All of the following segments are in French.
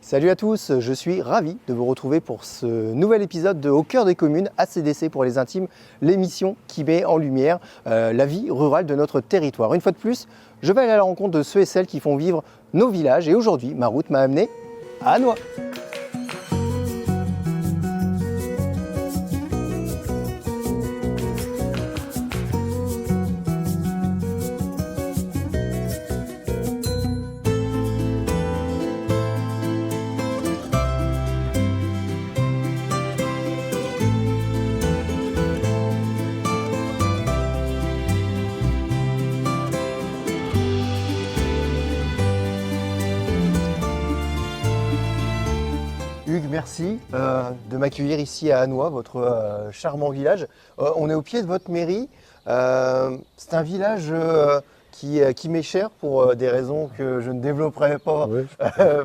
Salut à tous, je suis ravi de vous retrouver pour ce nouvel épisode de Au cœur des communes, ACDC pour les intimes, l'émission qui met en lumière la vie rurale de notre territoire. Une fois de plus, je vais aller à la rencontre de ceux et celles qui font vivre nos villages et aujourd'hui, ma route m'a amené à Hannoy. Hugues, merci de m'accueillir ici à Hannoy, votre charmant village. On est au pied de votre mairie. C'est un village qui m'est cher pour des raisons que je ne développerai pas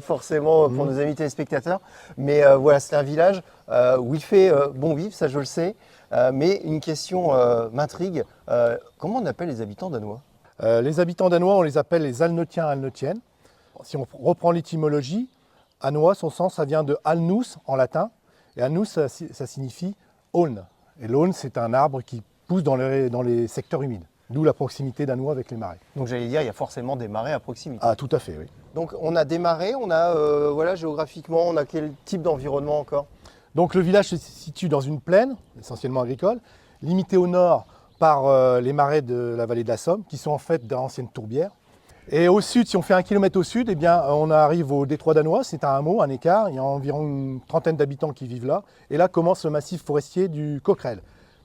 forcément pour nos amis téléspectateurs. Mais voilà, c'est un village où il fait bon vivre, ça je le sais. Mais une question m'intrigue. Comment on appelle les habitants d'Hannoy? Les habitants d'Hannoy, on les appelle les Alnotiens, Alnotiennes. Si on reprend l'étymologie, Hannoy, son sens, ça vient de Alnus en latin. Et Alnus, ça signifie aulne. Et l'aulne, c'est un arbre qui pousse dans les secteurs humides. D'où la proximité d'Hannoy avec les marais. Donc j'allais dire, il y a forcément des marais à proximité. Ah, tout à fait, oui. Donc on a des marais, on a, voilà, géographiquement, on a quel type d'environnement encore? Donc le village se situe dans une plaine, essentiellement agricole, limitée au nord par les marais de la vallée de la Somme, qui sont en fait d'anciennes tourbières. Et au sud, si on fait 1 kilomètre au sud, eh bien, on arrive au détroit d'Hannoy, c'est un hameau, un écart, il y a environ une trentaine d'habitants qui vivent là. Et là commence le massif forestier du Coquerel.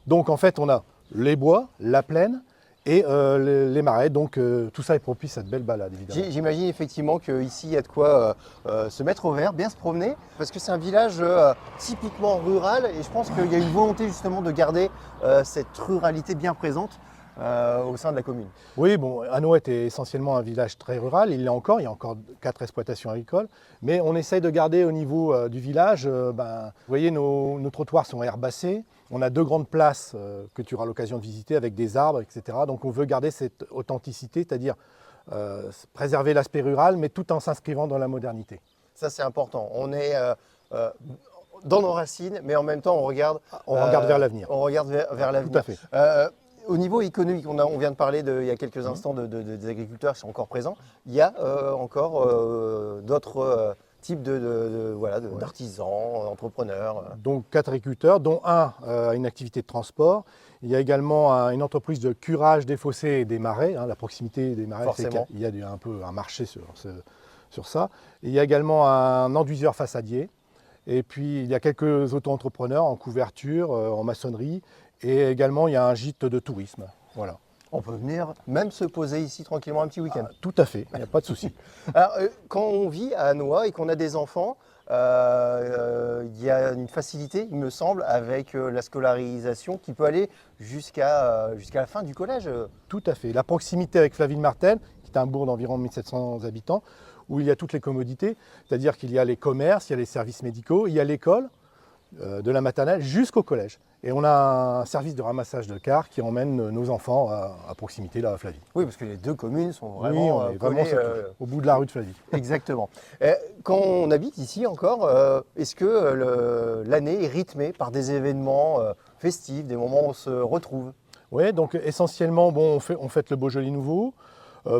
Donc en fait, on a les bois, la plaine et les marais, donc tout ça est propice à de belles balades, évidemment. J'imagine effectivement qu'ici, il y a de quoi se mettre au vert, bien se promener, parce que c'est un village typiquement rural, et je pense qu'il y a une volonté justement de garder cette ruralité bien présente au sein de la commune. Oui, bon, Hannoy était essentiellement un village très rural, il y a encore 4 exploitations agricoles, mais on essaye de garder au niveau du village, vous voyez, nos trottoirs sont herbassés, on a 2 grandes places que tu auras l'occasion de visiter avec des arbres, etc. Donc on veut garder cette authenticité, c'est-à-dire préserver l'aspect rural, mais tout en s'inscrivant dans la modernité. Ça, c'est important. On est dans nos racines, mais en même temps, on regarde vers l'avenir. On regarde vers l'avenir. Tout à fait. Au niveau économique, on vient de parler il y a quelques instants des agriculteurs qui sont encore présents. Il y a encore d'autres types d'artisans, d'entrepreneurs. Donc 4 agriculteurs, dont un a une activité de transport. Il y a également une entreprise de curage des fossés et des marais. La proximité des marais, c'est qu'il y a un peu un marché sur ça. Et il y a également un enduiseur façadier. Et puis il y a quelques auto-entrepreneurs en couverture, en maçonnerie. Et également, il y a un gîte de tourisme. Voilà. On peut venir même se poser ici tranquillement un petit week-end. Tout à fait, il n'y a pas de souci. Alors, quand on vit à Hannoy et qu'on a des enfants, il y a une facilité, il me semble, avec la scolarisation qui peut aller jusqu'à la fin du collège. Tout à fait. La proximité avec Flaville-Martel, qui est un bourg d'environ 1700 habitants, où il y a toutes les commodités, c'est-à-dire qu'il y a les commerces, il y a les services médicaux, il y a l'école, de la maternelle jusqu'au collège. Et on a un service de ramassage de cars qui emmène nos enfants à proximité, là, à Flaville. Oui, parce que les 2 communes sont vraiment, collées, au bout de la rue de Flaville. Exactement. Quand on habite ici encore, est-ce que l'année est rythmée par des événements festifs, des moments où on se retrouve? Oui, donc essentiellement, on fête le Beaujolais nouveau.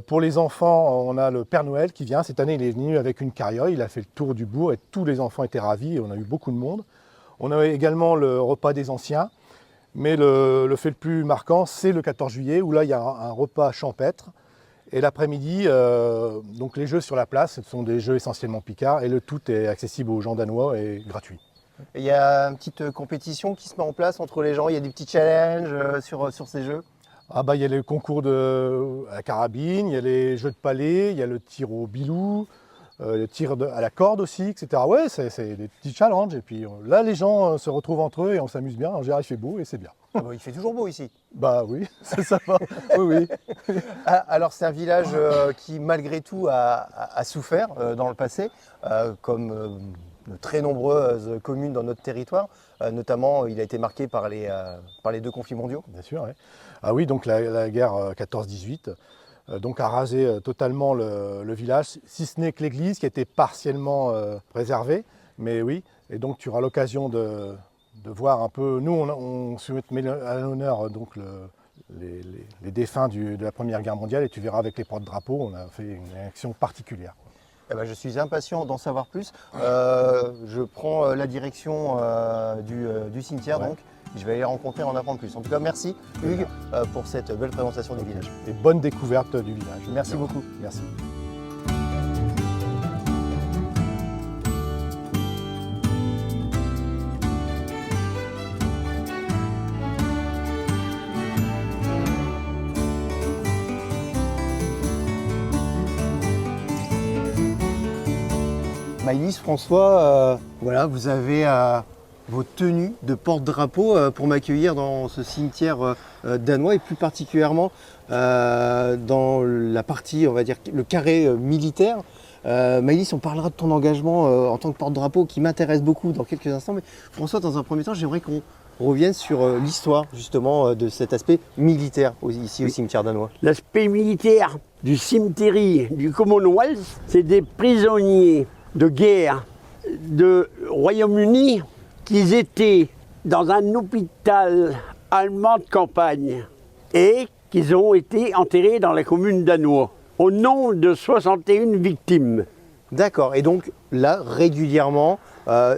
Pour les enfants, on a le Père Noël qui vient. Cette année, il est venu avec une carriole, il a fait le tour du bourg et tous les enfants étaient ravis et on a eu beaucoup de monde. On a également le repas des anciens, mais le fait le plus marquant, c'est le 14 juillet, où là, il y a un repas champêtre. Et l'après-midi, donc les jeux sur la place, ce sont des jeux essentiellement picards, et le tout est accessible aux gens danois et gratuit. Il y a une petite compétition qui se met en place entre les gens, il y a des petits challenges sur ces jeux? Il y a les concours à la carabine, il y a les jeux de palais, il y a le tir au bilou, le tir à la corde aussi, etc. Ouais, c'est des petits challenges. Et puis là, les gens se retrouvent entre eux et on s'amuse bien. En général, il fait beau et c'est bien. Ah bah, il fait toujours beau ici. Bah oui, ça va. Oui, oui. Alors c'est un village qui, malgré tout, a souffert dans le passé, comme de très nombreuses communes dans notre territoire. Notamment, il a été marqué par les 2 conflits mondiaux. Bien sûr, oui. Ah oui, donc la guerre 14-18. donc à raser totalement le village, si ce n'est que l'église qui était partiellement préservée. Mais oui, et donc tu auras l'occasion de voir un peu. Nous, on met à l'honneur donc les défunts de la Première Guerre mondiale, et tu verras avec les porte-drapeaux, on a fait une action particulière. Eh ben, je suis impatient d'en savoir plus. Je prends la direction du cimetière, Ouais. donc je vais aller rencontrer et en apprendre plus. En tout cas, merci Hugues pour cette belle présentation du village. Et bonne découverte du village. Merci beaucoup. Merci. Maëlys, François, voilà, vous avez vos tenues de porte-drapeau pour m'accueillir dans ce cimetière danois et plus particulièrement dans la partie, on va dire, le carré militaire. Maëlys, on parlera de ton engagement en tant que porte-drapeau qui m'intéresse beaucoup dans quelques instants. Mais François, dans un premier temps, j'aimerais qu'on revienne sur l'histoire justement de cet aspect militaire ici au cimetière danois. L'aspect militaire du cimetière du Commonwealth, c'est des prisonniers de guerre de Royaume-Uni qui étaient dans un hôpital allemand de campagne et qu'ils ont été enterrés dans la commune d'Hannois au nom de 61 victimes. D'accord, et donc là, régulièrement,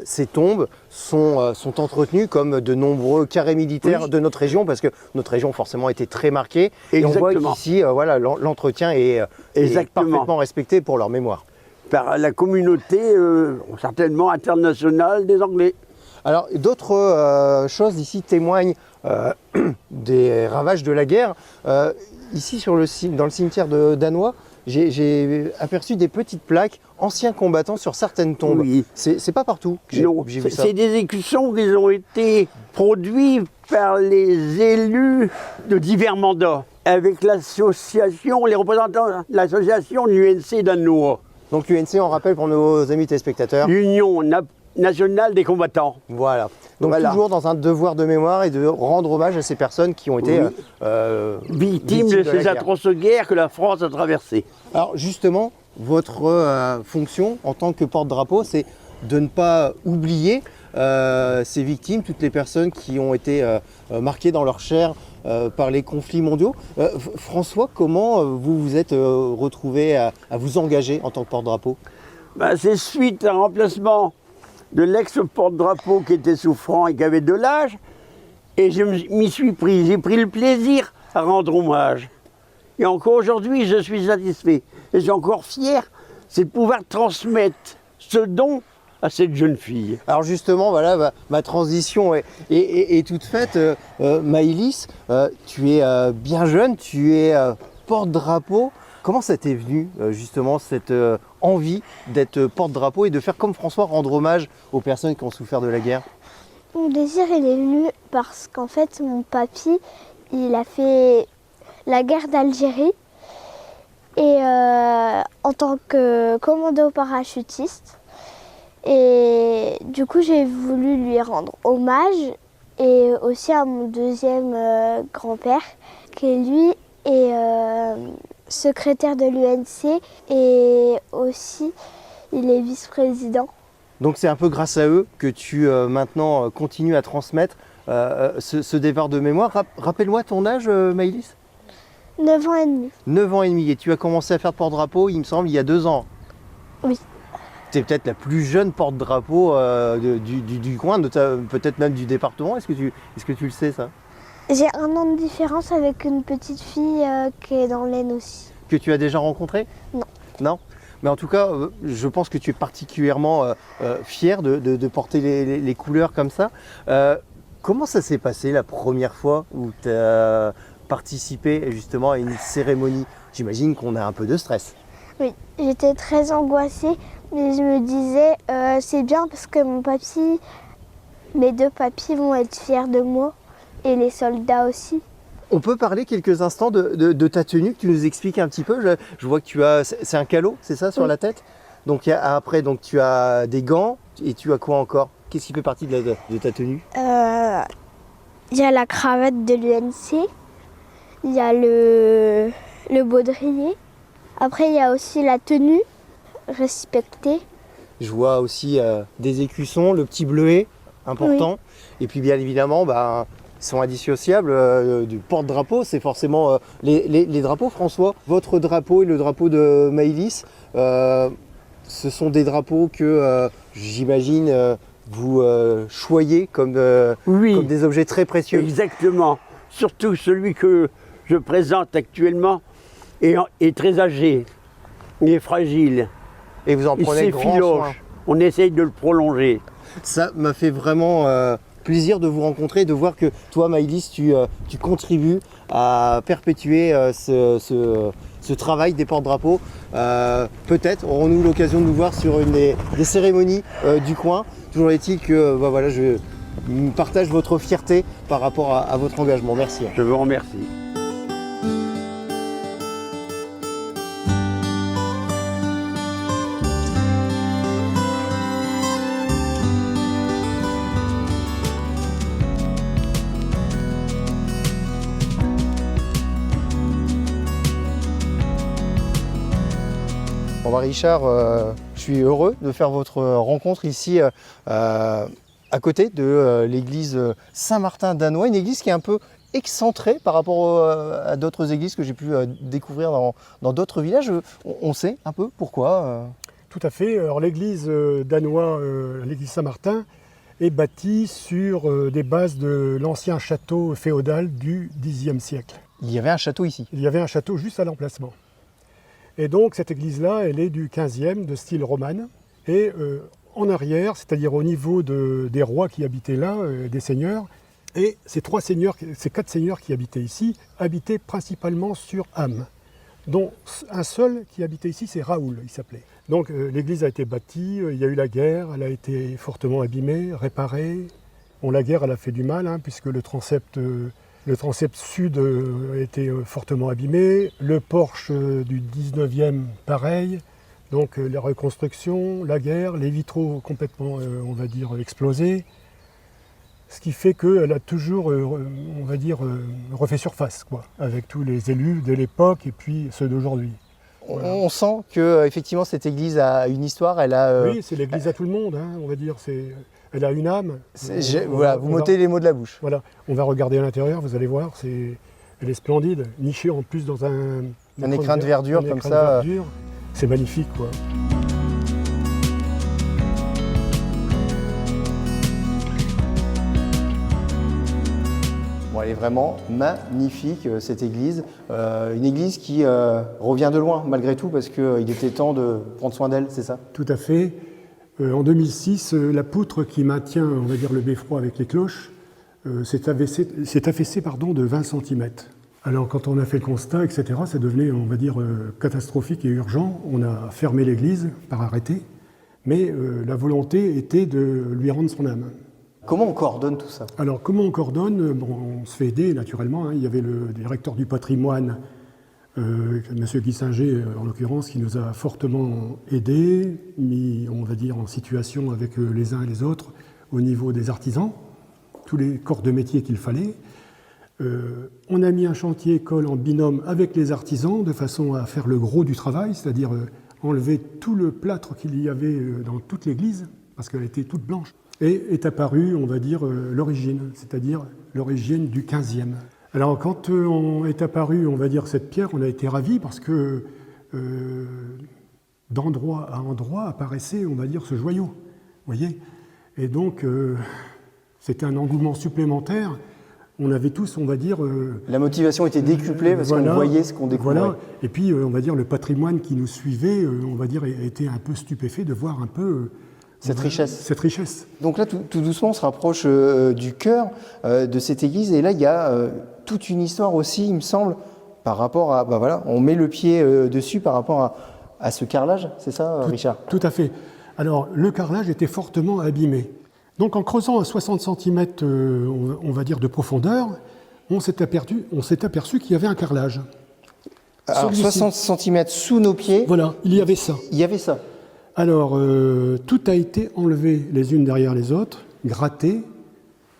ces tombes sont entretenues comme de nombreux carrés militaires Oui. de notre région, parce que notre région forcément a été très marquée. Et on voit Exactement. qu'ici, voilà, l'entretien est Exactement. parfaitement respecté pour leur mémoire. Par la communauté certainement internationale des Anglais. Alors, d'autres choses ici témoignent des ravages de la guerre. Ici, dans le cimetière de Danois, j'ai aperçu des petites plaques anciens combattants sur certaines tombes. Oui. C'est pas partout que Non, j'ai vu ça. c'est des écussons qui ont été produits par les élus de divers mandats, avec l'association, les représentants de l'association de l'UNC danois, Donc l'UNC, on rappelle pour nos amis téléspectateurs. l'Union nationale des combattants. Voilà. Donc Voilà. toujours dans un devoir de mémoire et de rendre hommage à ces personnes qui ont été Oui. Victimes de la ces guerre. atroces guerres que la France a traversées. Alors justement, votre fonction en tant que porte-drapeau, c'est de ne pas oublier ces victimes, toutes les personnes qui ont été marquées dans leur chair par les conflits mondiaux. François, comment vous vous êtes retrouvé à vous engager en tant que porte-drapeau? C'est suite à un remplacement de l'ex-porte-drapeau qui était souffrant et qui avait de l'âge, et je m'y suis pris. J'ai pris le plaisir à rendre hommage. Et encore aujourd'hui, je suis satisfait. Et je suis encore fier, c'est de pouvoir transmettre ce don à cette jeune fille. Alors justement, voilà, ma transition est toute faite. Maëlys, tu es bien jeune, tu es porte-drapeau. Comment ça t'est venu justement cette envie d'être porte-drapeau et de faire comme François, rendre hommage aux personnes qui ont souffert de la guerre? Mon désir, il est venu parce qu'en fait, mon papy, il a fait la guerre d'Algérie et en tant que commando parachutiste. Et du coup, j'ai voulu lui rendre hommage et aussi à mon deuxième grand-père qui lui est secrétaire de l'UNC et aussi il est vice-président. Donc c'est un peu grâce à eux que tu maintenant continues à transmettre ce devoir de mémoire. Rappelle-moi ton âge, Maëlys? 9 ans et demi. 9 ans et demi. Et tu as commencé à faire porte-drapeau, il me semble, il y a 2 ans. Oui. Tu es peut-être la plus jeune porte-drapeau du coin, peut-être même du département. Est-ce que tu le sais, ça? J'ai 1 an de différence avec une petite fille qui est dans l'Aisne aussi. Que tu as déjà rencontré? Non. Non? Mais en tout cas, je pense que tu es particulièrement fier de porter les couleurs comme ça. Comment ça s'est passé la première fois où tu as participé justement à une cérémonie? J'imagine qu'on a un peu de stress. Oui, j'étais très angoissée, mais je me disais c'est bien parce que mes 2 papis vont être fiers de moi et les soldats aussi. On peut parler quelques instants de ta tenue, que tu nous expliques un petit peu. Je vois que tu as, c'est un calot, c'est ça, sur Oui. la tête? Donc après, donc, tu as des gants et tu as quoi encore? Qu'est-ce qui fait partie de ta tenue? Il y a la cravate de l'UNC, il y a le baudrier. Après, il y a aussi la tenue respectée. Je vois aussi des écussons, le petit bleuet, important. Et puis bien évidemment, ils sont indissociables du porte-drapeau. C'est forcément les drapeaux, François. Votre drapeau et le drapeau de Maëlys, ce sont des drapeaux que j'imagine vous choyez comme des objets très précieux. Exactement. Surtout celui que je présente actuellement est très âgé. Il est fragile. Et vous en Il prenez grand soin. s'effiloche. On essaye de le prolonger. Ça m'a fait vraiment plaisir de vous rencontrer, de voir que toi, Maëlys, tu contribues à perpétuer ce travail des porte-drapeaux. Peut-être aurons-nous l'occasion de nous voir sur une des cérémonies du coin. Toujours est-il que voilà, je partage votre fierté par rapport à votre engagement. Merci. Je vous remercie. Bon Richard, je suis heureux de faire votre rencontre ici à côté de l'église Saint-Martin d'Hannoy, une église qui est un peu excentrée par rapport à d'autres églises que j'ai pu découvrir dans d'autres villages. On sait un peu pourquoi Tout à fait. Alors l'église d'Hannoy, l'église Saint-Martin, est bâtie sur des bases de l'ancien château féodal du Xe siècle. Il y avait un château ici. Il y avait un château juste à l'emplacement. Et donc cette église-là, elle est du XVe, de style romane. Et en arrière, c'est-à-dire au niveau des rois qui habitaient là, des seigneurs, et ces quatre seigneurs qui habitaient ici, habitaient principalement sur Ham, dont un seul qui habitait ici, c'est Raoul, il s'appelait. Donc l'église a été bâtie, il y a eu la guerre, elle a été fortement abîmée, réparée. Bon, la guerre, elle a fait du mal, puisque le transept sud a été fortement abîmé, le porche du 19e, pareil. Donc la reconstruction, la guerre, les vitraux complètement, on va dire, explosés. Ce qui fait qu'elle a toujours, on va dire, refait surface, quoi, avec tous les élus de l'époque et puis ceux d'aujourd'hui. Voilà. On sent que effectivement cette église a une histoire. Elle a. Oui, c'est l'église à tout le monde, on va dire. Elle a une âme. Voilà, vous m'ôtez les mots de la bouche. Voilà, on va regarder à l'intérieur, vous allez voir, elle est splendide, nichée en plus dans un écrin de verdure comme ça. C'est magnifique, quoi. Bon, elle est vraiment magnifique cette église. Une église qui revient de loin malgré tout parce qu'il était temps de prendre soin d'elle, c'est ça? Tout à fait. En 2006, la poutre qui maintient, on va dire, le beffroi avec les cloches s'est affaissée de 20 cm. Alors quand on a fait le constat, etc., ça devenait, on va dire, catastrophique et urgent. On a fermé l'église par arrêté, mais la volonté était de lui rendre son âme. Comment on coordonne tout ça? Alors comment on coordonne? Bon, on se fait aider naturellement. Il y avait le directeur du patrimoine, M. Guy Singer en l'occurrence, qui nous a fortement aidés, mis, on va dire, en situation avec les uns et les autres au niveau des artisans, tous les corps de métier qu'il fallait. On a mis un chantier école en binôme avec les artisans de façon à faire le gros du travail, c'est-à-dire enlever tout le plâtre qu'il y avait dans toute l'église, parce qu'elle était toute blanche. Et est apparue, on va dire, l'origine, c'est-à-dire l'origine du XVe. Alors quand est apparue, on va dire, cette pierre, on a été ravis parce que d'endroit à endroit apparaissait, on va dire, ce joyau. Vous voyez? Et donc, c'était un engouement supplémentaire. On avait tous, on va dire... La motivation était décuplée parce qu'on voyait ce qu'on découvrait. Voilà. Et puis, on va dire, le patrimoine qui nous suivait, on va dire, était un peu stupéfait de voir un peu... Cette richesse. Donc là, tout doucement, on se rapproche du cœur de cette église. Et là, il y a toute une histoire aussi, il me semble, par rapport à... voilà, on met le pied dessus par rapport à ce carrelage, c'est ça, Richard? Tout à fait. Alors, le carrelage était fortement abîmé. Donc, en creusant à 60 cm, on va dire, de profondeur, on s'est aperçu qu'il y avait un carrelage. Alors, 60 cm sous nos pieds. Voilà, il y avait ça. Il y avait ça. Alors, tout a été enlevé les unes derrière les autres, gratté,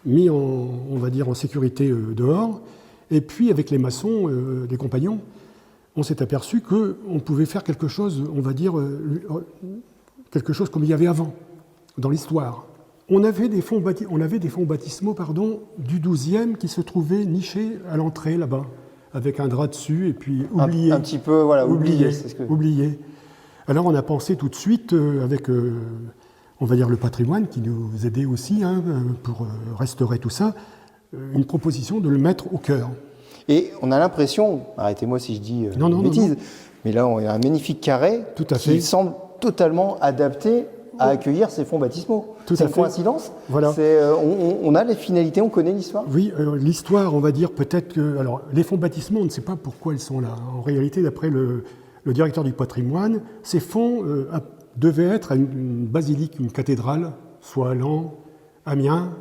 mis on va dire, en sécurité dehors. Et puis, avec les maçons, des compagnons, on s'est aperçu qu'on pouvait faire quelque chose, on va dire, quelque chose comme il y avait avant, dans l'histoire. On avait des fonds baptismaux du XIIe qui se trouvaient nichés à l'entrée là-bas, avec un drap dessus et puis oubliés. Un petit peu, voilà, oublié. Oubliés. Alors on a pensé tout de suite avec, on va dire, le patrimoine qui nous aidait aussi pour restaurer tout ça, une proposition de le mettre au cœur. Et on a l'impression, arrêtez-moi si je dis une bêtise, mais là on a un magnifique carré qui semble totalement adapté à accueillir ces fonds baptismaux. C'est une coïncidence. Voilà. On a les finalités, on connaît l'histoire. Oui, l'histoire, on va dire peut-être que... Alors, les fonds baptismaux, on ne sait pas pourquoi ils sont là. En réalité, d'après le directeur du patrimoine, ces fonds devaient être à une basilique, une cathédrale, soit à Laon, Amiens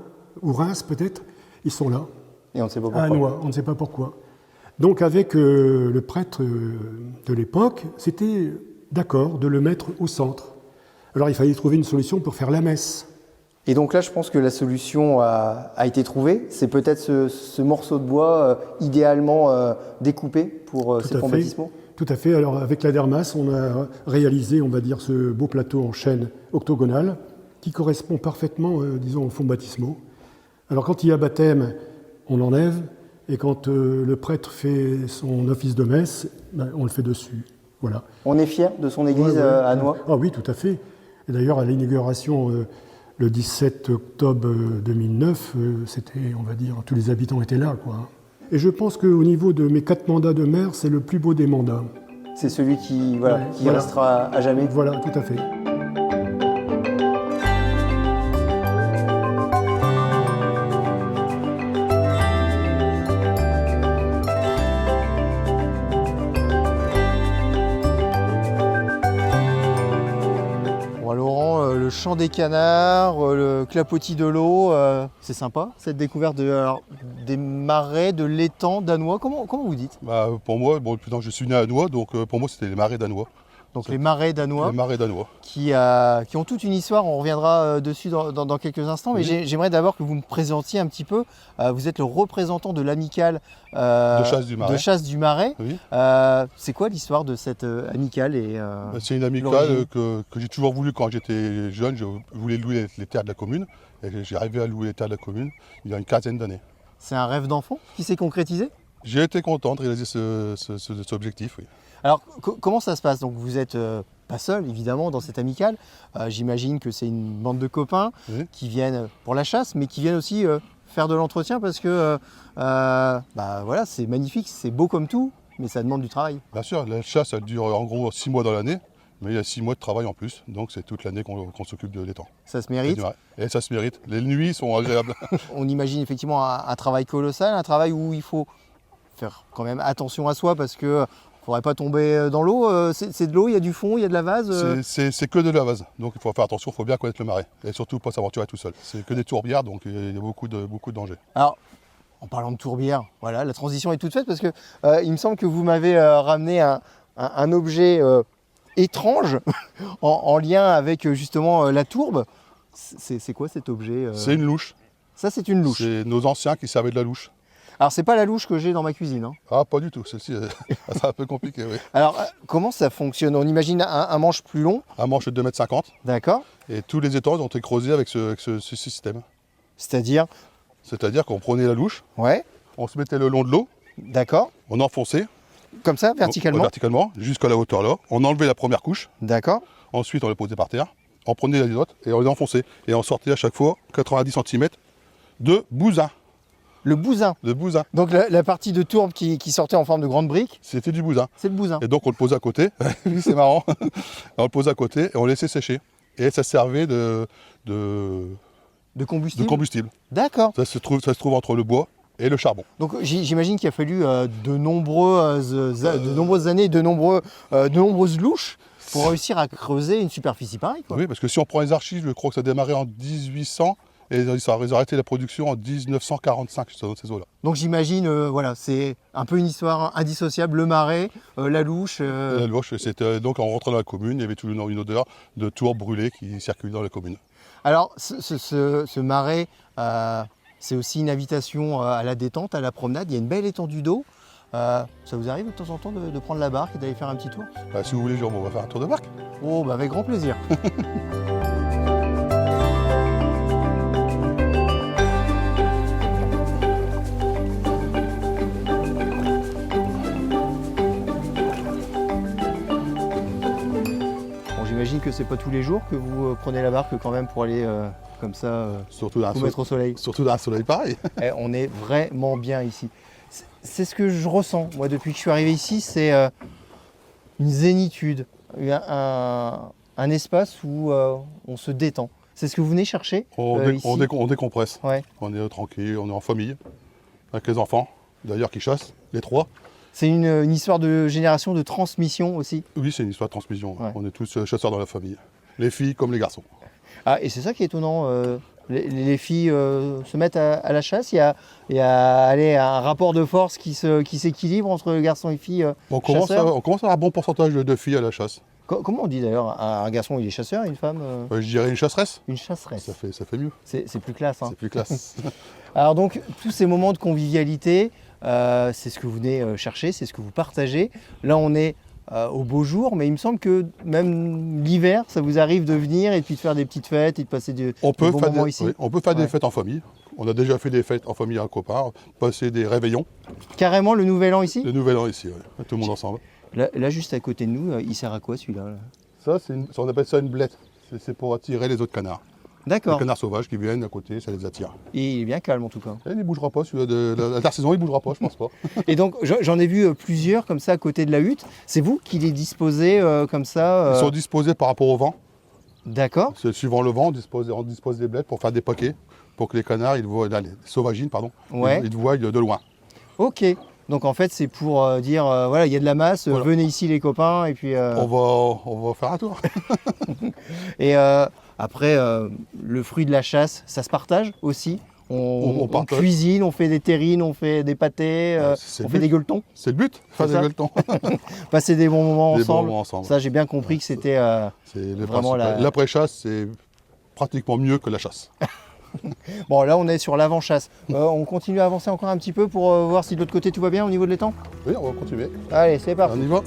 ou Reims peut-être. Ils sont là. Et on ne sait pas pourquoi. À Anois, on ne sait pas pourquoi. Donc, avec le prêtre de l'époque, c'était d'accord de le mettre au centre. Alors il fallait trouver une solution pour faire la messe. Et donc là, je pense que la solution a été trouvée. C'est peut-être ce morceau de bois idéalement découpé pour ces fonds baptismaux. Tout à fait. Alors avec la Dermas, on a réalisé, on va dire, ce beau plateau en chêne octogonal qui correspond parfaitement, disons, aux fonds baptismaux. Alors quand il y a baptême, on l'enlève, et quand le prêtre fait son office de messe, on le fait dessus. Voilà. On est fiers de son église à Anois. Ah oui, tout à fait. Et d'ailleurs, à l'inauguration le 17 octobre 2009, c'était, on va dire, tous les habitants étaient là, quoi. Et je pense qu'au niveau de mes 4 mandats de maire, c'est le plus beau des mandats. C'est celui qui restera à jamais. Voilà, tout à fait. Le chant des canards, le clapotis de l'eau, c'est sympa cette découverte des marais, de l'étang danois. Comment vous dites? Pour moi, je suis né à Anois, donc pour moi c'était les marais danois. Donc les marais danois. Les marais danois. Qui ont toute une histoire, on reviendra dessus dans quelques instants, mais j'aimerais d'abord que vous me présentiez un petit peu. Vous êtes le représentant de l'amicale de chasse du Marais. Oui. C'est quoi l'histoire de cette amicale C'est une amicale que j'ai toujours voulu quand j'étais jeune. Je voulais louer les terres de la commune, et j'ai arrivé à louer les terres de la commune il y a une quinzaine d'années. C'est un rêve d'enfant qui s'est concrétisé? J'ai été content de réaliser cet objectif, oui. Alors, comment ça se passe? Donc, vous n'êtes pas seul, évidemment, dans cette amicale. J'imagine que c'est une bande de copains qui viennent pour la chasse, mais qui viennent aussi faire de l'entretien parce que voilà, c'est magnifique, c'est beau comme tout, mais ça demande du travail. Bien sûr, la chasse, elle dure en gros 6 mois dans l'année, mais il y a 6 mois de travail en plus, donc c'est toute l'année qu'on s'occupe de l'étang. Ça se mérite? Et ça se mérite. Les nuits sont agréables. On imagine effectivement un travail colossal, un travail où il faut faire quand même attention à soi parce que il ne faudrait pas tomber dans l'eau. C'est de l'eau, il y a du fond, il y a de la vase. C'est que de la vase, donc il faut faire attention, il faut bien connaître le marais. Et surtout pas s'aventurer tout seul. C'est que des tourbières, donc il y a beaucoup de dangers. Alors, en parlant de tourbières, voilà, la transition est toute faite parce que il me semble que vous m'avez ramené un objet étrange en lien avec justement la tourbe. C'est quoi cet objet C'est une louche. Ça, c'est une louche. C'est nos anciens qui servaient de la louche. Alors, c'est pas la louche que j'ai dans ma cuisine. Hein. Ah, pas du tout. Celle-ci, c'est un peu compliqué, oui. Alors, comment ça fonctionne? On imagine un manche plus long. Un manche de 2,50 m. D'accord. Et tous les étangs ont été creusés avec ce système. C'est-à-dire? C'est-à-dire qu'on prenait la louche, on se mettait le long de l'eau. D'accord. On enfonçait. Comme ça, verticalement? Verticalement, jusqu'à la hauteur là. On enlevait la première couche. D'accord. Ensuite, on les posait par terre. On prenait les autres et on les enfonçait. Et on sortait à chaque fois 90 cm de bousin. Le bousin. Le bousin. Donc la partie de tourbe qui sortait en forme de grande brique. C'était du bousin. C'est le bousin. Et donc on le posait à côté. Oui, c'est marrant. On le posait à côté et on laissait sécher. Et ça servait de combustible. D'accord. Ça se trouve entre le bois et le charbon. Donc j'imagine qu'il a fallu de nombreuses années, de nombreuses louches pour réussir à creuser une superficie pareille, quoi. Oui, parce que si on prend les archives, je crois que ça a démarré en 1800. Et ils ont arrêté la production en 1945 dans ces eaux-là. Donc j'imagine, voilà, c'est un peu une histoire indissociable, le marais, la louche. La louche, c'était donc en rentrant dans la commune, il y avait toute une odeur de tourbe brûlée qui circulait dans la commune. Alors ce marais, c'est aussi une invitation à la détente, à la promenade. Il y a une belle étendue d'eau. Ça vous arrive de temps en temps de prendre la barque et d'aller faire un petit tour? Bah, si vous voulez, on va faire un tour de barque. Oh, bah avec grand plaisir. Bon, j'imagine que c'est pas tous les jours que vous prenez la barque quand même pour aller comme ça Surtout dans, vous mettre au soleil. surtout dans un soleil pareil. Eh, on est vraiment bien ici. C'est ce que je ressens, moi, depuis que je suis arrivé ici, c'est une zénitude, un espace où on se détend. C'est ce que vous venez chercher ici? On décompresse. Ouais. On est tranquille, on est en famille, avec les enfants, d'ailleurs qui chassent, les 3. C'est une histoire de génération, de transmission aussi. Oui, c'est une histoire de transmission. Ouais. On est tous chasseurs dans la famille. Les filles comme les garçons. Ah, et c'est ça qui est étonnant. Les filles se mettent à la chasse. Il y a un rapport de force qui s'équilibre entre garçons et filles On commence à chasseurs. avoir un bon pourcentage de filles à la chasse. Comment on dit d'ailleurs? Un garçon, il est chasseur, et une femme, Je dirais une chasseresse. une chasseresse. Ça fait mieux. C'est plus classe. Hein. C'est plus classe. Alors donc, tous ces moments de convivialité, c'est ce que vous venez chercher, c'est ce que vous partagez. Là, on est au beau jour, mais il me semble que même l'hiver, ça vous arrive de venir et puis de faire des petites fêtes et de passer des bons moments ici. oui, on peut faire Ouais. des fêtes en famille. On a déjà fait des fêtes en famille à copains, passer des réveillons. Carrément le nouvel an ici? Le nouvel an ici, ouais. Tout le monde ensemble. Là, juste à côté de nous, il sert à quoi celui-là là? Ça, on appelle ça une blette. C'est pour attirer les autres canards. Les D'accord. canards sauvages qui viennent à côté, ça les attire. Et il est bien calme en tout cas. Et il ne bougera pas, celui-là de l'intersaison, il ne bougera pas, je pense pas. Et donc, j'en ai vu plusieurs comme ça à côté de la hutte. C'est vous qui les disposez comme ça Ils sont disposés par rapport au vent. D'accord. C'est suivant le vent, on dispose des blettes pour faire des paquets, pour que les canards, ils voient, les sauvagines, pardon, Ouais. ils voient de loin. Ok. Donc en fait, c'est pour dire, voilà, il y a de la masse, Voilà. venez ici les copains, et puis... On va faire un tour. Et après, le fruit de la chasse, ça se partage aussi. On partage. cuisine, on fait des terrines, on fait des pâtés, C'est on le fait but. des gueuletons, C'est le but, faire C'est des ça gueuletons. passer des bons moments Des bons ensemble. moments ensemble. Ça, j'ai bien compris que c'était... C'est le Vraiment principal. L'après-chasse, c'est pratiquement mieux que la chasse. Bon, là, on est sur l'avant-chasse. On continue à avancer encore un petit peu pour voir si de l'autre côté tout va bien au niveau de l'étang. Oui, on va continuer. Allez, c'est parti. On y va.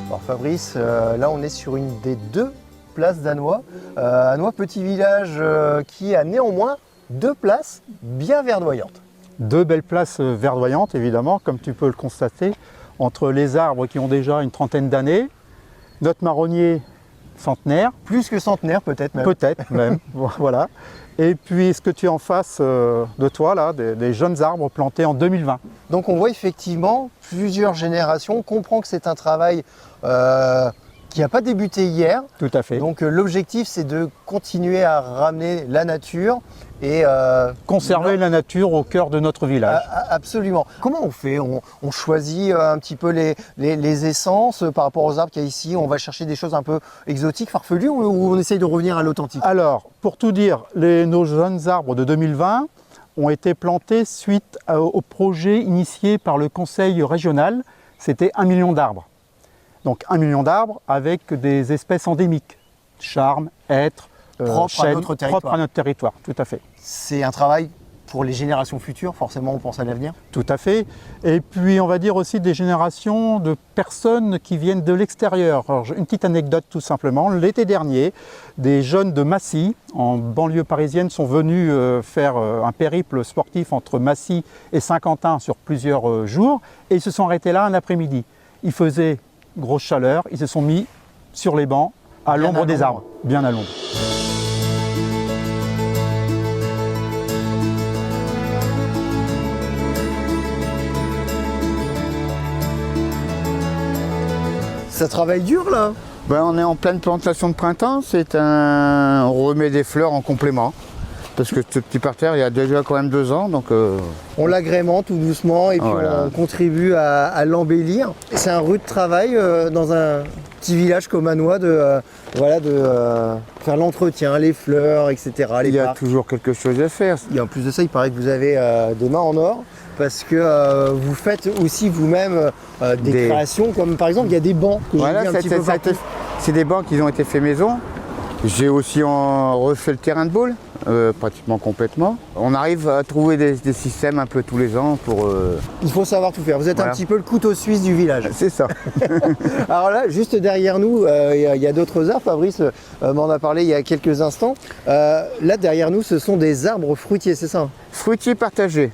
Alors Fabrice, là on est sur une des deux places d'Annois. Annois, petit village qui a néanmoins deux places bien verdoyantes. Deux belles places verdoyantes, évidemment, comme tu peux le constater, entre les arbres qui ont déjà une trentaine d'années, notre marronnier centenaire, Plus que centenaire peut-être même. peut-être même, voilà. Et puis ce que tu as en face de toi, là, des jeunes arbres plantés en 2020. Donc on voit effectivement plusieurs générations. On comprend que c'est un travail qui n'a pas débuté hier. Tout à fait. Donc l'objectif c'est de continuer à ramener la nature et Conserver la nature au cœur de notre village. Absolument. Comment on fait? On choisit un petit peu les essences par rapport aux arbres qu'il y a ici. On va chercher des choses un peu exotiques, farfelues, ou on essaye de revenir à l'authentique? Alors, pour tout dire, nos jeunes arbres de 2020 ont été plantés suite au projet initié par le conseil régional. C'était 1 million d'arbres. Donc 1 million d'arbres avec des espèces endémiques, charmes, hêtres, Propres à chênes, notre territoire. propres à notre territoire, tout à fait. C'est un travail pour les générations futures, forcément on pense à l'avenir. Tout à fait. Et puis on va dire aussi des générations de personnes qui viennent de l'extérieur. Alors, une petite anecdote tout simplement. L'été dernier, des jeunes de Massy, en banlieue parisienne, sont venus faire un périple sportif entre Massy et Saint-Quentin sur plusieurs jours. Et ils se sont arrêtés là un après-midi. Il faisait grosse chaleur, ils se sont mis sur les bancs, à Bien l'ombre à des l'ombre. arbres, bien à l'ombre. Ça travaille dur là. Ben, on est en pleine plantation de printemps, on remet des fleurs en complément. Parce que ce petit parterre, il y a déjà quand même 2 ans, donc On l'agrémente tout doucement et puis Voilà. on contribue à l'embellir. C'est un rude travail dans un petit village comme Hannois de faire l'entretien, les fleurs, etc. Les Il y a parcs. toujours quelque chose à faire. Et en plus de ça, il paraît que vous avez des mains en or parce que vous faites aussi vous-même des créations, comme par exemple, il y a des bancs que j'ai Voilà, vu un petit peu partout. c'est des bancs qui ont été faits maison. J'ai aussi refait le terrain de boule, pratiquement complètement. On arrive à trouver des systèmes un peu tous les ans pour... Il faut savoir tout faire. Vous êtes un Voilà. petit peu le couteau suisse du village. C'est ça. Alors là, juste derrière nous, il y a d'autres arbres. Fabrice m'en a parlé il y a quelques instants. Là, derrière nous, ce sont des arbres fruitiers, c'est ça? Fruitiers partagés.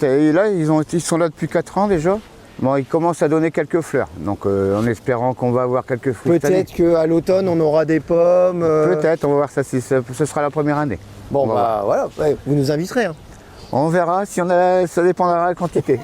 Là, ils sont là depuis 4 ans déjà. Bon, ils commencent à donner quelques fleurs, donc en espérant qu'on va avoir quelques fruits cette année. Peut-être qu'à l'automne, on aura des pommes. Peut-être, on va voir ça, ce sera la première année. Bon, On va bah voilà, ouais, vous nous inviterez. Hein. On verra, ça dépendra de la quantité.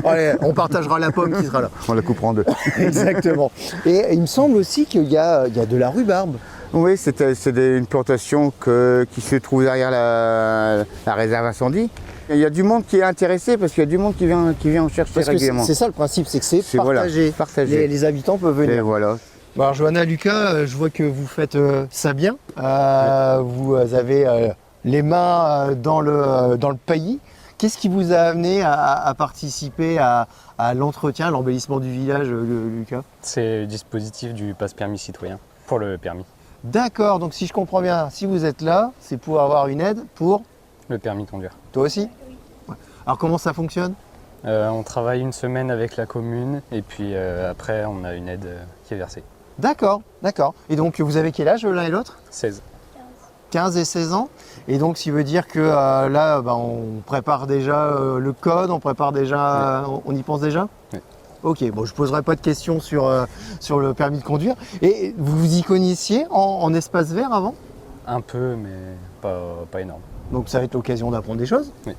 Allez, on partagera la pomme qui sera là. On la coupera en deux. Exactement. Et il me semble aussi qu'il y a de la rhubarbe. Oui, c'est une plantation qui se trouve derrière la réserve incendie. Il y a du monde qui est intéressé parce qu'il y a du monde qui vient en chercher Parce que régulièrement. c'est ça le principe, c'est que c'est partagé. Voilà, partagé. Les habitants peuvent venir. Et voilà. Bon, alors Johanna, Lucas, je vois que vous faites ça bien. Vous avez les mains dans le pays. Qu'est-ce qui vous a amené à participer à l'entretien, à l'embellissement du village, Lucas? C'est le dispositif du passe-permis citoyen pour le permis. D'accord, donc si je comprends bien, si vous êtes là, c'est pour avoir une aide pour... Le permis de conduire. Toi aussi? Ouais. Alors comment ça fonctionne? On travaille une semaine avec la commune et puis après on a une aide qui est versée. D'accord, d'accord. Et donc vous avez quel âge l'un et l'autre? 16. 15 et 16 ans. Et donc, ça veut dire que là, on prépare déjà le code, on prépare déjà, on y pense déjà? Oui. Ok, bon, je ne poserai pas de questions sur le permis de conduire. Et vous vous y connaissiez en espace vert avant? Un peu, mais pas énorme. Donc, ça va être l'occasion d'apprendre des choses? Oui.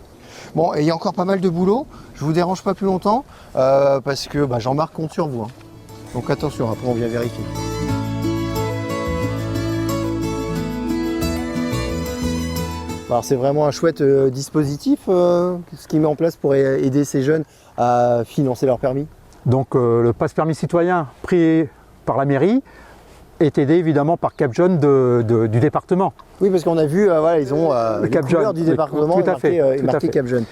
Bon, et il y a encore pas mal de boulot. Je vous dérange pas plus longtemps parce que Jean-Marc compte sur vous. Hein. Donc, attention, après, on vient vérifier. Alors c'est vraiment un chouette dispositif, ce qu'il met en place pour aider ces jeunes à financer leur permis. Donc le passe-permis citoyen pris par la mairie est aidé évidemment par Cap Jaune du département. Oui, parce qu'on a vu, ils ont les Cap couleurs Jaune, du département tout à fait, marqué Cap Jaune.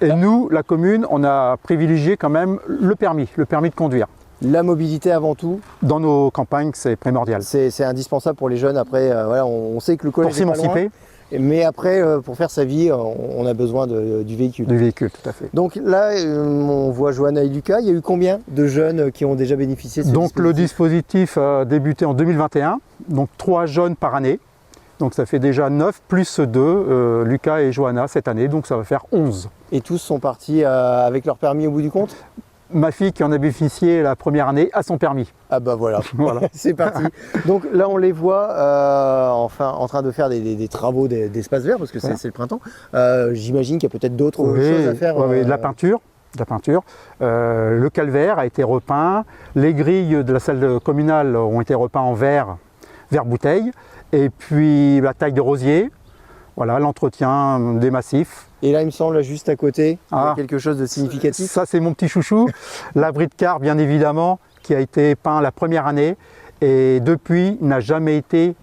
Et nous, la commune, on a privilégié quand même le permis de conduire. La mobilité avant tout. Dans nos campagnes, c'est primordial. C'est indispensable pour les jeunes. Après, on sait que le collège Pour s'émanciper. Mais après, pour faire sa vie, on a besoin du véhicule. Du véhicule, tout à fait. Donc là, on voit Johanna et Lucas. Il y a eu combien de jeunes qui ont déjà bénéficié de ce dispositif? Le dispositif a débuté en 2021, donc 3 jeunes par année. Donc ça fait déjà 9 plus 2, Lucas et Johanna cette année, donc ça va faire 11. Et tous sont partis avec leur permis au bout du compte? Ma fille qui en a bénéficié la première année a son permis. Ah bah voilà, Voilà. c'est parti. Donc là on les voit en train de faire des travaux d'espace vert parce que c'est le printemps. J'imagine qu'il y a peut-être d'autres choses à faire. Oui, de la peinture. Le calvaire a été repeint. Les grilles de la salle communale ont été repeintes en vert bouteille. Et puis la taille de rosier. Voilà, l'entretien des massifs. Et là, il me semble, juste à côté, il y a quelque chose de significatif. Ça, c'est mon petit chouchou. L'abri de car, bien évidemment, qui a été peint la première année et depuis n'a jamais été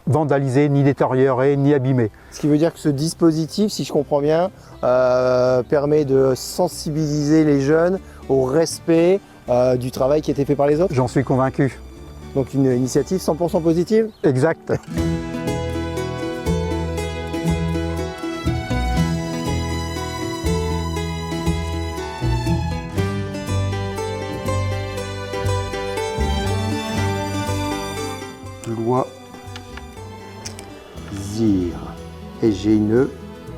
vandalisé, ni détérioré, ni abîmé. Ce qui veut dire que ce dispositif, si je comprends bien, permet de sensibiliser les jeunes au respect du travail qui a été fait par les autres. J'en suis convaincu. Donc une initiative 100% positive? Exact. Loisir. Et j'ai une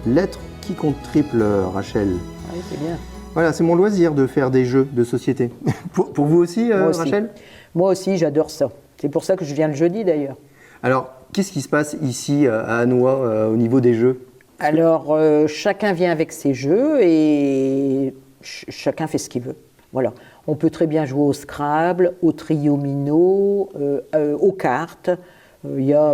lettre qui compte triple, Rachel. Oui, c'est bien. Voilà, c'est mon loisir de faire des jeux de société. pour vous aussi, Moi aussi. Rachel? Moi aussi, j'adore ça. C'est pour ça que je viens le jeudi d'ailleurs. Alors, qu'est-ce qui se passe ici à Hannois au niveau des jeux? Alors, chacun vient avec ses jeux et chacun fait ce qu'il veut. Voilà. On peut très bien jouer au Scrabble, au Triomino, aux cartes. Il y a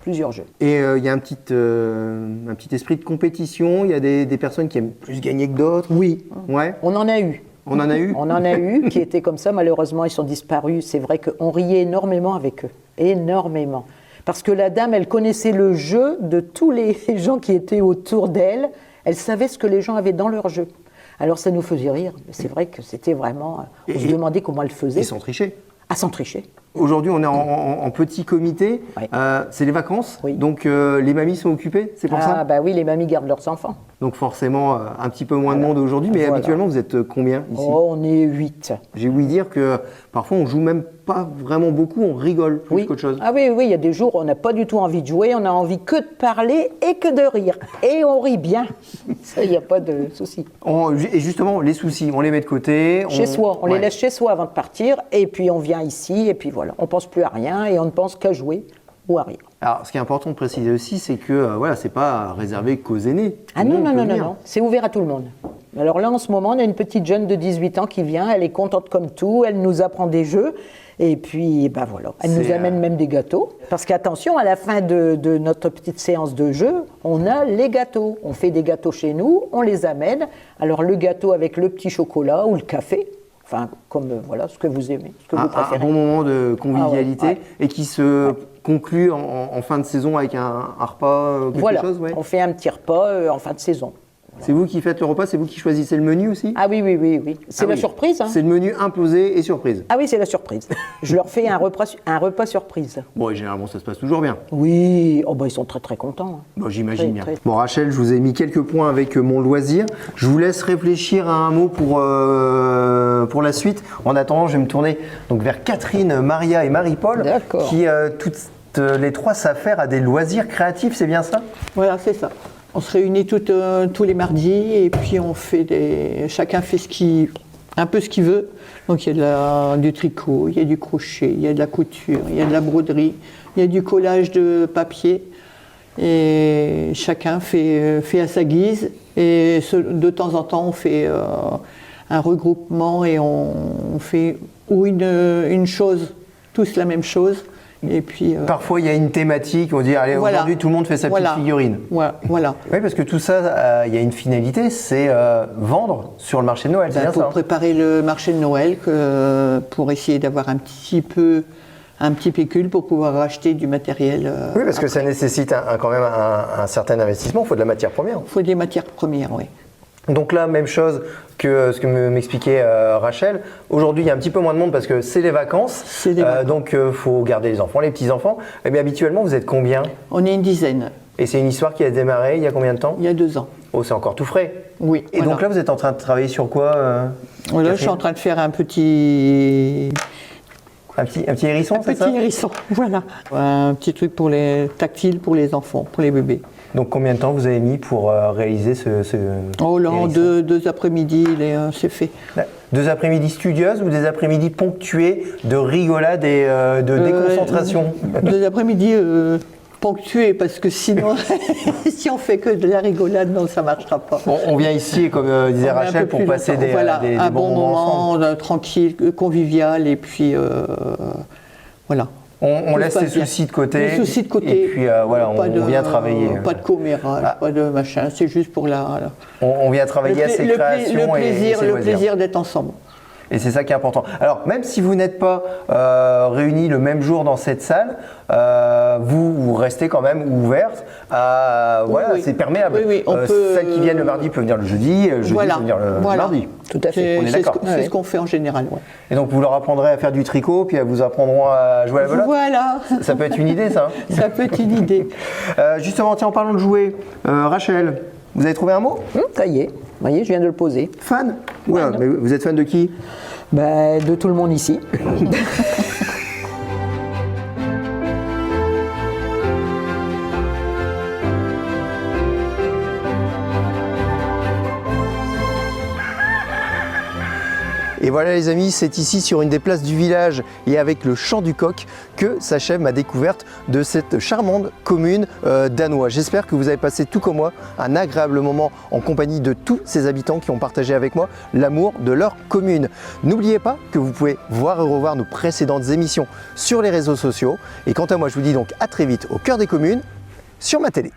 plusieurs jeux. Et il y a un petit esprit de compétition. Il y a des personnes qui aiment plus gagner que d'autres. Oui. Ouais. On en a eu. On en a eu? On en a eu qui étaient comme ça, malheureusement ils sont disparus. C'est vrai qu'on riait énormément avec eux, énormément. Parce que la dame, elle connaissait le jeu de tous les gens qui étaient autour d'elle. Elle savait ce que les gens avaient dans leur jeu. Alors ça nous faisait rire. C'est vrai que c'était vraiment... On se demandait comment elle faisait. Ils sont trichés. Ah, sans tricher. Aujourd'hui, on est en petit comité. Oui. C'est les vacances. Oui. Donc, les mamies sont occupées, c'est pour ça? Ah, bah oui, les mamies gardent leurs enfants. Donc, forcément, un petit peu moins de monde aujourd'hui. Mais Voilà. habituellement, vous êtes combien ici? Oh, on est 8. J'ai ouï dire que parfois, on joue même pas vraiment beaucoup, on rigole plus Oui. qu'autre chose. Ah oui, oui, il y a des jours où on n'a pas du tout envie de jouer, on a envie que de parler et que de rire. Et on rit bien. Ça, il n'y a pas de souci. Et justement, les soucis, on les met de côté. Chez soi, on Ouais. les laisse chez soi avant de partir, et puis on vient ici, et puis voilà. On pense plus à rien, et on ne pense qu'à jouer ou à rire. Alors, ce qui est important de préciser aussi, c'est que voilà, c'est pas réservé qu'aux aînés. Ah Tout le non, monde non, peut non, non, venir. non, c'est ouvert à tout le monde. Alors là, en ce moment, on a une petite jeune de 18 ans qui vient, elle est contente comme tout, elle nous apprend des jeux, et puis, ben voilà, elle nous amène même des gâteaux. Parce qu'attention, à la fin de notre petite séance de jeu, on a les gâteaux. On fait des gâteaux chez nous, on les amène. Alors le gâteau avec le petit chocolat ou le café, enfin, comme voilà, ce que vous aimez, ce que vous Un préférez. bon moment de convivialité Ah ouais. et qui se conclut en fin de saison avec un repas, quelque Voilà, chose, ouais. on fait un petit repas en fin de saison. C'est vous qui faites le repas, c'est vous qui choisissez le menu aussi? Ah oui, oui, oui, oui. C'est Ah la oui. surprise. Hein. C'est le menu imposé et surprise. Ah oui, c'est la surprise. Je leur fais un repas surprise. Bon, et généralement, ça se passe toujours bien. Oui, oh bah, ils sont très très contents. hein. Bon, j'imagine bien. Très. Bon, Rachel, je vous ai mis quelques points avec mon loisir. Je vous laisse réfléchir à un mot pour la suite. En attendant, je vais me tourner donc vers Catherine, Maria et Marie-Paul, D'accord. qui toutes les trois s'affairent à des loisirs créatifs, c'est bien ça? Voilà, c'est ça. On se réunit tous les mardis et puis on fait chacun fait un peu ce qu'il veut. Donc il y a du tricot, il y a du crochet, il y a de la couture, il y a de la broderie, il y a du collage de papier. Et chacun fait à sa guise. Et de temps en temps, on fait un regroupement et on fait une chose, tous la même chose. Et puis, Parfois, il y a une thématique, on dit, allez, voilà. aujourd'hui, tout le monde fait sa petite figurine. Voilà. Oui, parce que tout ça, il y a une finalité, c'est vendre sur le marché de Noël, c'est bien pour ça? préparer le marché de Noël, pour essayer d'avoir un petit pécule pour pouvoir racheter du matériel. Oui, parce que ça nécessite quand même un certain investissement, il faut de la matière première. Il faut des matières premières, oui. Donc là, même chose que ce que m'expliquait Rachel. Aujourd'hui, il y a un petit peu moins de monde parce que c'est les vacances. Donc, il faut garder les enfants, les petits-enfants. Mais habituellement, vous êtes combien? On est une dizaine. Et c'est une histoire qui a démarré il y a combien de temps? Il y a 2 ans. Oh, c'est encore tout frais. Oui. Et donc là, vous êtes en train de travailler sur quoi Voilà, je suis en train de faire un petit hérisson, c'est ça? Un petit hérisson, voilà. Un petit truc tactile pour les enfants, pour les bébés. Donc combien de temps vous avez mis pour réaliser ce Oh là, en hérisson? deux après-midi, c'est fait. 2 après-midi studieuses ou des après-midi ponctués de rigolade et de déconcentration? 2 après-midi ponctués, parce que sinon, si on fait que de la rigolade, non, ça ne marchera pas. On vient ici, comme disait Rachel, pour passer des un bons bon moments ensemble. moment, tranquille, convivial, et puis voilà. On laisse les soucis de côté. Les soucis de côté. Et puis voilà, on vient travailler. Pas de commérage, pas de machin, c'est juste pour on vient travailler à ses créations le plaisir d'être ensemble. Et c'est ça qui est important. Alors, même si vous n'êtes pas réunis le même jour dans cette salle, vous restez quand même ouvertes. Voilà, c'est perméable. Celles qui viennent le mardi peuvent venir le jeudi, le jeudi peuvent venir le mardi. Tout à fait. On est d'accord. C'est ce qu'on fait en général. Ouais. Et donc, vous leur apprendrez à faire du tricot, puis elles vous apprendront à jouer à la belote. Voilà. Ça peut être une idée, ça. Ça peut être une idée. Justement, tiens, en parlant de jouer, Rachel, vous avez trouvé un mot? Ça y est. Vous voyez, je viens de le poser. Fan? Ouais, mais vous êtes fan de qui? De tout le monde ici. Et voilà les amis, c'est ici sur une des places du village et avec le chant du coq que s'achève ma découverte de cette charmante commune danoise. J'espère que vous avez passé tout comme moi un agréable moment en compagnie de tous ces habitants qui ont partagé avec moi l'amour de leur commune. N'oubliez pas que vous pouvez voir et revoir nos précédentes émissions sur les réseaux sociaux. Et quant à moi, je vous dis donc à très vite au cœur des communes sur ma télé.